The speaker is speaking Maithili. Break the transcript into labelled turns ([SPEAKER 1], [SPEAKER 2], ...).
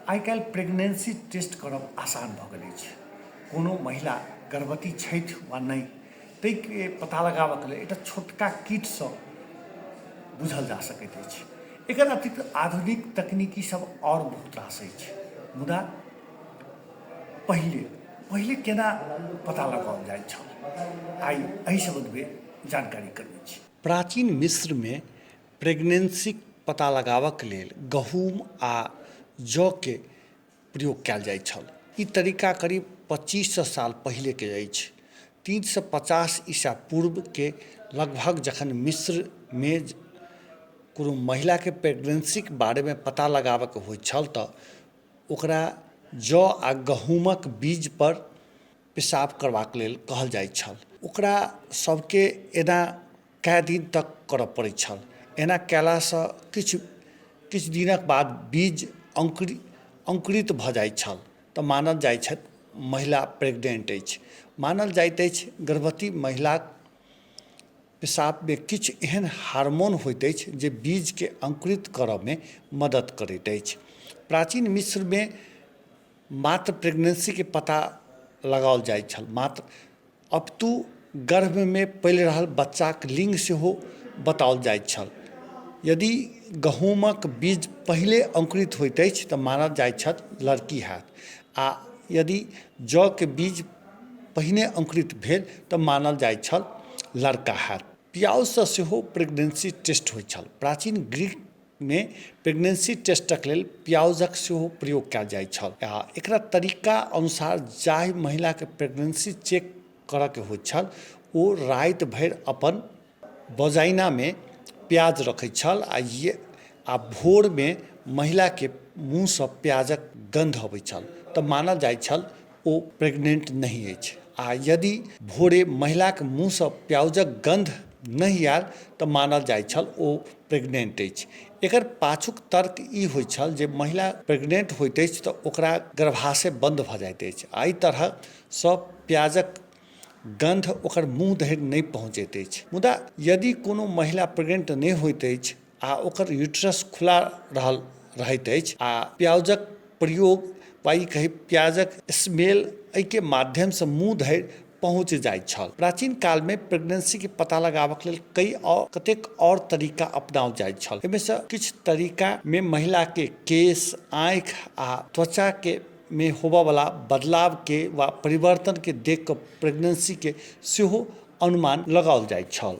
[SPEAKER 1] आइ काल्हि प्रेगनेंसी टेस्ट करब आसान भऽ गेल अछि। कोनो महिला गर्भवती छथि वा नहि ताहिके पता लगाबऽके लेल एकटा छोटका किटसँ बुझल जा सकैत अछि। एकर अतिरिक्त आधुनिक तकनीकी सब और बहुत रास अछि, मुदा पहिले केना पता लगाओल जाइत छल, आइ एहि संबंधमे जानकारी करबै छी।
[SPEAKER 2] प्राचीन मिस्र में प्रेगनेंसीक पता लगाबक लेल गहूम आ जौ के प्रयोग कयल जाइत छल। ई तरीका करीब 2500 साल पहिले के अछि। 350 ईसा पूर्व के लगभग जखन मिस्र में कोनो महिला के प्रेगनेंसीक बारे में पता लगाबक होइत छल तऽ ओकरा जौ आ गहूमक बीज पर पेशाब करबाक लेल कहल जाइत छल। ओकरा सबके एना कए दिन तक करऽ पड़ैत छल। एना कयलासँ किछु दिनक बाद बीज अंकुरित भऽ जाइत छल तऽ मानल जाइत छथि महिला प्रेग्नेंट अछि। मानल जाइत अछि गर्भवती महिलाक पेशाबमे किछु एहन हार्मोन होइत अछि जे बीजके अंकुरित करऽमे मदद करैत अछि। प्राचीन मिस्रमे मात्र प्रेगनेंसीके पता लगाओल जाइत छल, मात्र अपितु गर्भमे पलि रहल बच्चाक लिंग सेहो बताओल जाइत छल। यदि गहूमक बीज पहिले अंकुरित होइत अछि तऽ मानल जाइत छल लड़की हैत, आ यदि जौ के बीज पहिने अंकुरित भेल तऽ मानल जाइत छल लड़का हैत। पियाउसँ सेहो प्रेगनेंसी टेस्ट होइत छल। प्राचीन ग्रीक में प्रेगनेंसी टेस्टक लेल पियाउजक सेहो प्रयोग कयल जाइत छल। आ एकरा तरीका अनुसार जाहि महिलाके प्रेगनेंसी चेक करऽके होइत छल ओ राति भरि अपन वजाइनामे प्याज रखैत छल आ भोरमे महिलाके मुँहसँ प्याजक गंध अबैत छल तऽ मानल जाइत छल ओ प्रेग्नेंट नहि अछि। आ यदि भोरे महिलाके मुँहसँ प्याजक गंध नहि आयल तऽ मानल जाइत छल ओ प्रेग्नेंट अछि। एकर पाछूक तर्क ई होइत छल जे महिला प्रेग्नेंट होइत अछि तऽ ओकरा गर्भाशय बंद भऽ जाइत अछि। एहि तरहसँ प्याजक गंध ओकर मुँह धरि नहि पहुँचैत अछि। मुदा यदि कोनो महिला प्रेग्नेंट नहि होइत अछि आ ओकर यूट्रस खुला रहैत अछि आ प्याजक प्रयोग वा ई कही प्याजक स्मेल एहिके माध्यमसँ मुँह धरि पहुँच जाइत छल। प्राचीन कालमे प्रेगनेंसीके पता लगाबक लेल कतेक और तरीका अपनाओल जाइत छल। एहिमेसँ किछु तरीकामे महिलाके केश, आँखि आ त्वचाके में होबऽवला बदलावके वा परिवर्तनके देख कऽ प्रेगनेंसीके सेहो अनुमान लगाओल जाइत छल।